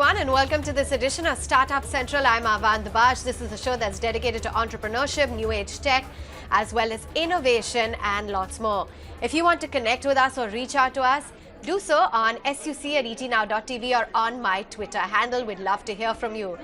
everyone, and welcome to this edition of Startup Central. I'm Avanne Dubash. This is a show that's dedicated to entrepreneurship, new age tech, as well as innovation and lots more. If you want to connect with us or reach out to us, do so on suc@etnow.tv or on my Twitter handle. We'd love to hear from you.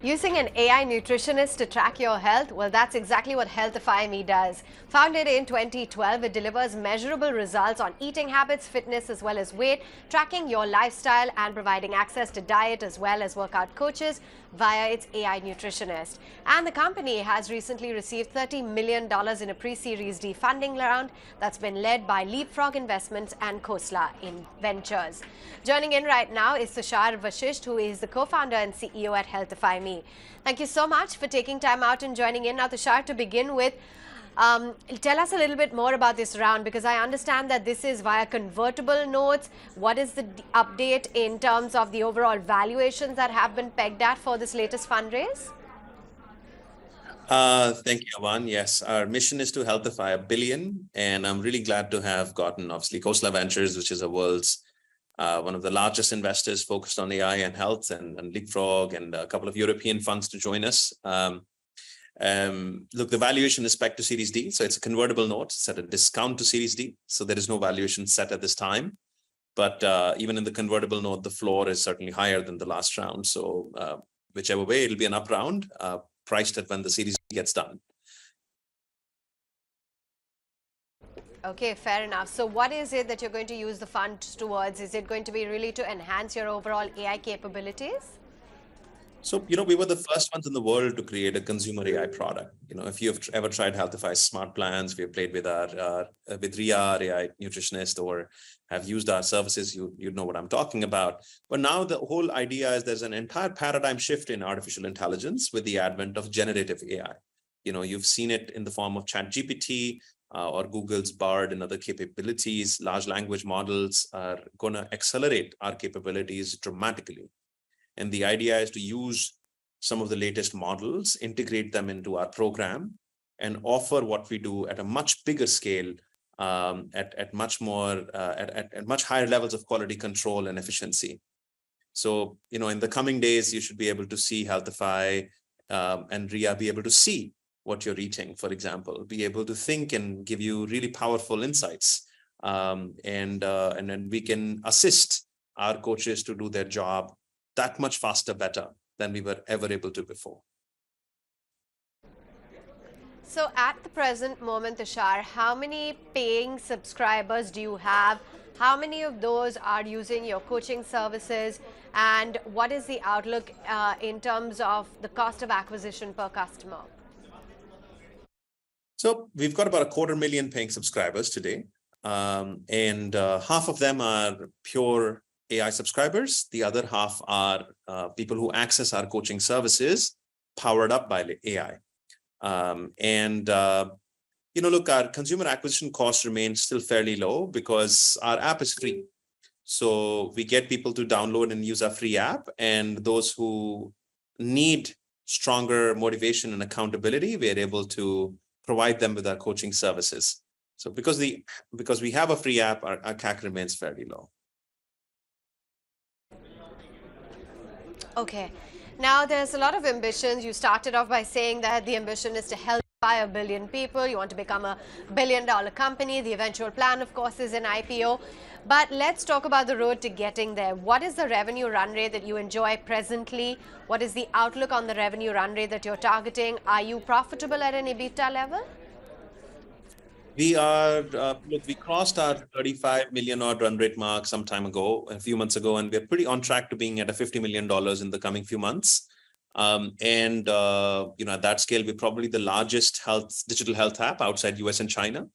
Using an AI nutritionist to track your health? Well, that's exactly what HealthifyMe does. Founded in 2012, it delivers measurable results on eating habits, fitness, as well as weight, tracking your lifestyle and providing access to diet as well as workout coaches via its AI nutritionist. And the company has recently received $30 million in a pre-Series D funding round that's been led by LeapFrog Investments and Khosla Ventures. Joining in right now is Tushar Vashisht, who is the co-founder and CEO at HealthifyMe. Thank you so much for taking time out and joining in. Now, Tushar, to begin with, tell us a little bit more about this round, because I understand that this is via convertible notes. What is the update in terms of the overall valuations that have been pegged at for this latest fundraise? Thank you, Avanne. Yes, our mission is to healthify 1 billion, and I'm really glad to have gotten, obviously, Khosla Ventures, which is the world's one of the largest investors focused on AI and health, and LeapFrog, and a couple of European funds to join us. Look, the valuation is pegged to Series D, so it's a convertible note. It's at a discount to Series D, so there is no valuation set at this time. But even in the convertible note, the floor is certainly higher than the last round. So whichever way, it'll be an up round, priced at when the Series D gets done. Okay, fair enough. So what is it that you're going to use the funds towards? Is it going to be really to enhance your overall AI capabilities? So, we were the first ones in the world to create a consumer AI product. If you've ever tried Healthify Smart Plans, we have played with with Ria, our AI nutritionist, or have used our services, you know what I'm talking about. But now the whole idea is there's an entire paradigm shift in artificial intelligence with the advent of generative AI. You've seen it in the form of ChatGPT, or Google's Bard and other capabilities. Large language models are going to accelerate our capabilities dramatically. And the idea is to use some of the latest models, integrate them into our program, and offer what we do at a much bigger scale, at much higher levels of quality control and efficiency. So, in the coming days, you should be able to see Healthify and Ria be able to see what you're eating, for example, be able to think and give you really powerful insights. And then we can assist our coaches to do their job that much faster, better than we were ever able to before. So at the present moment, Tushar, how many paying subscribers do you have? How many of those are using your coaching services? And what is the outlook in terms of the cost of acquisition per customer? So we've got about 250,000 paying subscribers today. And half of them are pure AI subscribers. The other half are people who access our coaching services powered up by AI. Look, our consumer acquisition cost remains still fairly low because our app is free. So we get people to download and use our free app. And those who need stronger motivation and accountability, we're able to provide them with our coaching services. So because we have a free app, our CAC remains fairly low. Okay. Now, there's a lot of ambitions. You started off by saying that the ambition is to help 1 billion people. You want to become a billion-dollar company. The eventual plan, of course, is an IPO. But let's talk about the road to getting there. What is the revenue run rate that you enjoy presently? What is the outlook on the revenue run rate that you're targeting? Are you profitable at an EBITDA level? We are, look, we crossed our 35 million odd run rate mark some time ago, a few months ago, and we're pretty on track to being at a $50 million in the coming few months. At that scale, we're probably the largest digital health app outside US and China.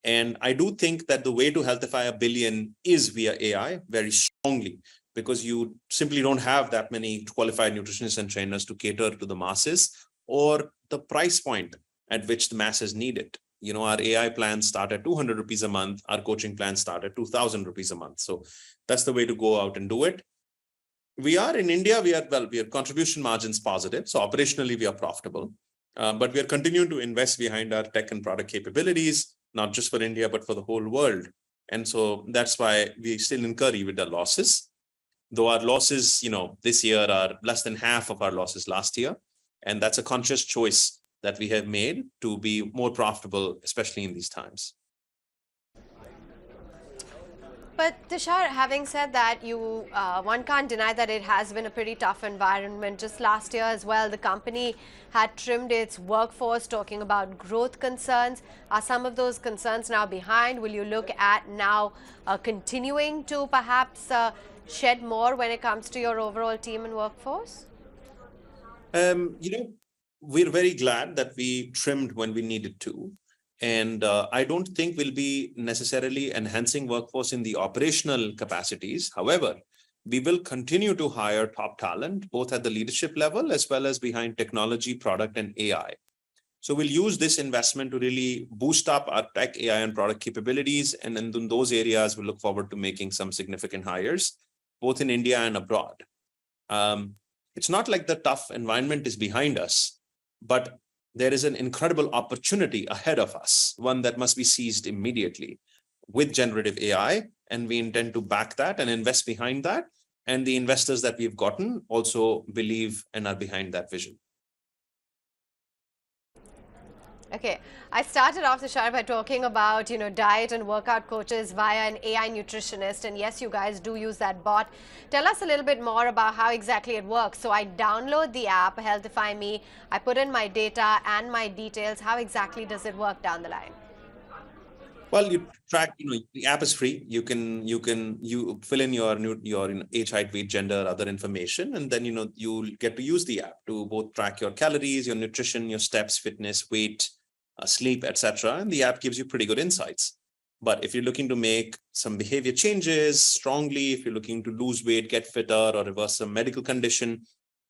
And I do think that the way to healthify 1 billion is via AI very strongly, because you simply don't have that many qualified nutritionists and trainers to cater to the masses, or the price point at which the masses need it. Our AI plans start at 200 rupees a month. Our coaching plans start at 2,000 rupees a month. So that's the way to go out and do it. We are in India, we are contribution margins positive. So operationally, we are profitable. But we are continuing to invest behind our tech and product capabilities, not just for India, but for the whole world. And so that's why we still incur EBITDA losses. though our losses, this year are less than half of our losses last year. And that's a conscious choice that we have made to be more profitable, especially in these times. But Tushar, having said that, one can't deny that it has been a pretty tough environment. Just last year as well, the company had trimmed its workforce, talking about growth concerns. Are some of those concerns now behind? Will you look at now continuing to perhaps shed more when it comes to your overall team and workforce? We're very glad that we trimmed when we needed to. And I don't think we'll be necessarily enhancing workforce in the operational capacities. However, we will continue to hire top talent, both at the leadership level as well as behind technology, product, and AI. So we'll use this investment to really boost up our tech, AI, and product capabilities. And in those areas, we look forward to making some significant hires, both in India and abroad. It's not like the tough environment is behind us, but there is an incredible opportunity ahead of us, one that must be seized immediately with generative AI. And we intend to back that and invest behind that. And the investors that we've gotten also believe and are behind that vision. Okay, I started off, Tushar, by talking about, diet and workout coaches via an AI nutritionist. And yes, you guys do use that bot. Tell us a little bit more about how exactly it works. So I download the app, HealthifyMe. I put in my data and my details. How exactly does it work down the line? Well, you track, the app is free. You fill in your age, height, weight, gender, other information. And then, you'll get to use the app to both track your calories, your nutrition, your steps, fitness, weight, sleep, etc. And the app gives you pretty good insights. But if you're looking to make some behavior changes strongly, if you're looking to lose weight, get fitter, or reverse some medical condition,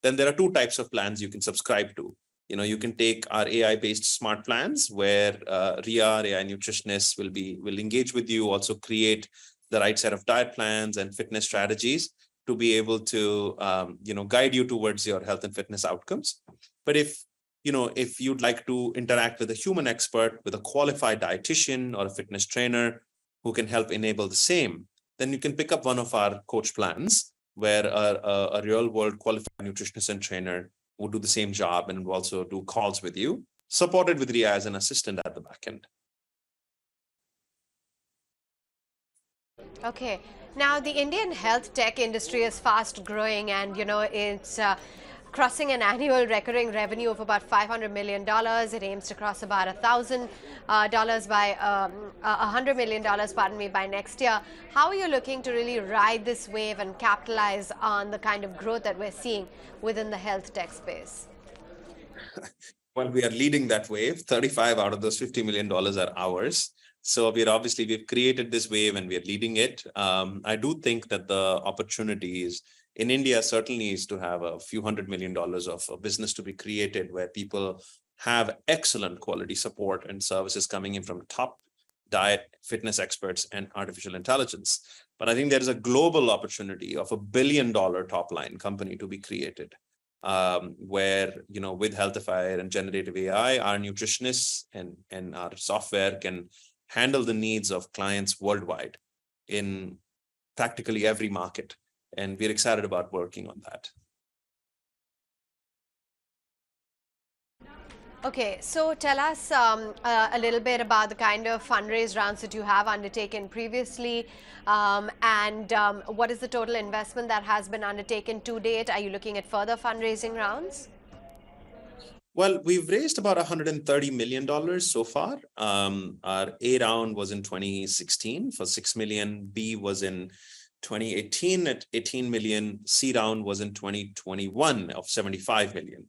then there are two types of plans you can subscribe to. You can take our AI-based smart plans where Ria, AI nutritionists, will engage with you, also create the right set of diet plans and fitness strategies to be able to guide you towards your health and fitness outcomes. But if you'd like to interact with a human expert, with a qualified dietitian or a fitness trainer who can help enable the same, then you can pick up one of our coach plans where a real-world qualified nutritionist and trainer will do the same job and will also do calls with you, supported with Ria as an assistant at the back end. Okay. Now, the Indian health tech industry is fast growing, and it's crossing an annual recurring revenue of about $500 million. It aims to cross about $1,000 by $100 million, pardon me, by next year. How are you looking to really ride this wave and capitalize on the kind of growth that we're seeing within the health tech space? Well, we are leading that wave. 35 out of those $50 million are ours. So we've created this wave and we are leading it. I do think that the opportunities in India certainly is to have a few $100 million of business to be created where people have excellent quality support and services coming in from top diet, fitness experts, and artificial intelligence. But I think there is a global opportunity of $1 billion top line company to be created. Where, with Healthify and generative AI, our nutritionists and our software can handle the needs of clients worldwide in practically every market. And we're excited about working on that. Okay, so tell us a little bit about the kind of fundraise rounds that you have undertaken previously, and what is the total investment that has been undertaken to date? Are you looking at further fundraising rounds? Well, we've raised about $130 million so far. Our A round was in 2016 for $6 million. B was in 2018 at 18 million. C round was in 2021 of 75 million.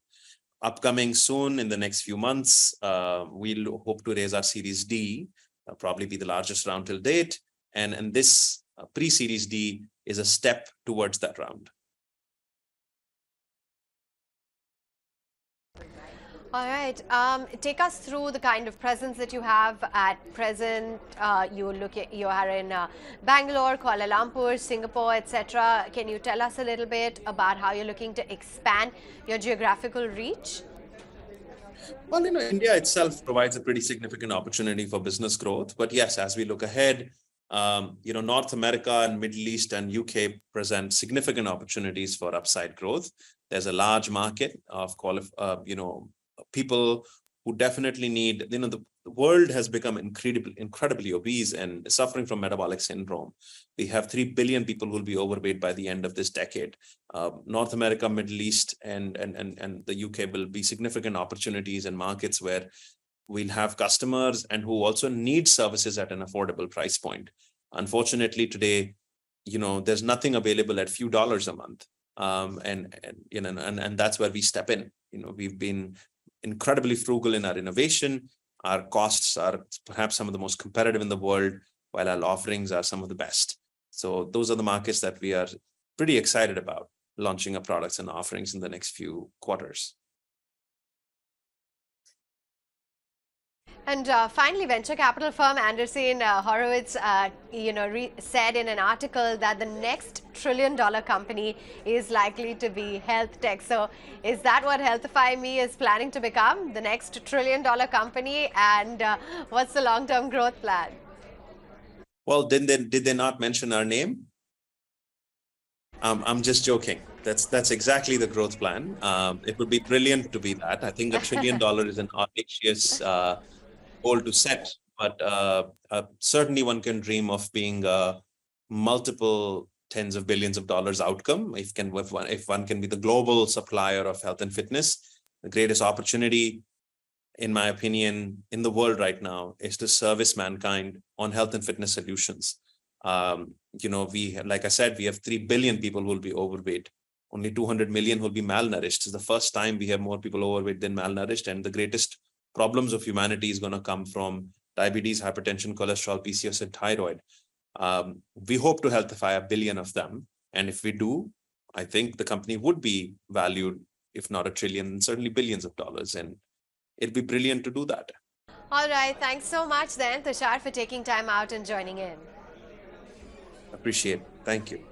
Upcoming soon in the next few months, we'll hope to raise our Series D, probably be the largest round till date. And this pre-Series D is a step towards that round. All right. Take us through the kind of presence that you have at present. You are in Bangalore, Kuala Lumpur, Singapore, etc. Can you tell us a little bit about how you're looking to expand your geographical reach? Well, India itself provides a pretty significant opportunity for business growth. But yes, as we look ahead, North America and Middle East and UK present significant opportunities for upside growth. There's a large market of people who definitely need, the world has become incredibly obese and suffering from metabolic syndrome. We have 3 billion people who will be overweight by the end of this decade. North America, Middle East, and the UK will be significant opportunities and markets where we'll have customers and who also need services at an affordable price point. Unfortunately, today, there's nothing available at few dollars a month. And that's where we step in. We've been incredibly frugal in our innovation. Our costs are perhaps some of the most competitive in the world, while our offerings are some of the best. So those are the markets that we are pretty excited about launching our products and offerings in the next few quarters. And finally, venture capital firm Andreessen Horowitz, said in an article that the next trillion-dollar company is likely to be health tech. So, is that what HealthifyMe is planning to become, the next trillion-dollar company? And what's the long-term growth plan? Well, did they not mention our name? I'm just joking. That's exactly the growth plan. It would be brilliant to be that. I think $1 trillion is an audacious goal to set, but certainly one can dream of being multiple tens of billions of dollars outcome if one can be the global supplier of health and fitness. The greatest opportunity, in my opinion, in the world right now is to service mankind on health and fitness solutions. Like I said, we have 3 billion people who will be overweight. Only 200 million will be malnourished. It's the first time we have more people overweight than malnourished, and the greatest problems of humanity is going to come from diabetes, hypertension, cholesterol, PCOS, and thyroid. We hope to healthify 1 billion of them. And if we do, I think the company would be valued, if not $1 trillion, certainly billions of dollars. And it'd be brilliant to do that. All right. Thanks so much then, Tushar, for taking time out and joining in. Appreciate it. Thank you.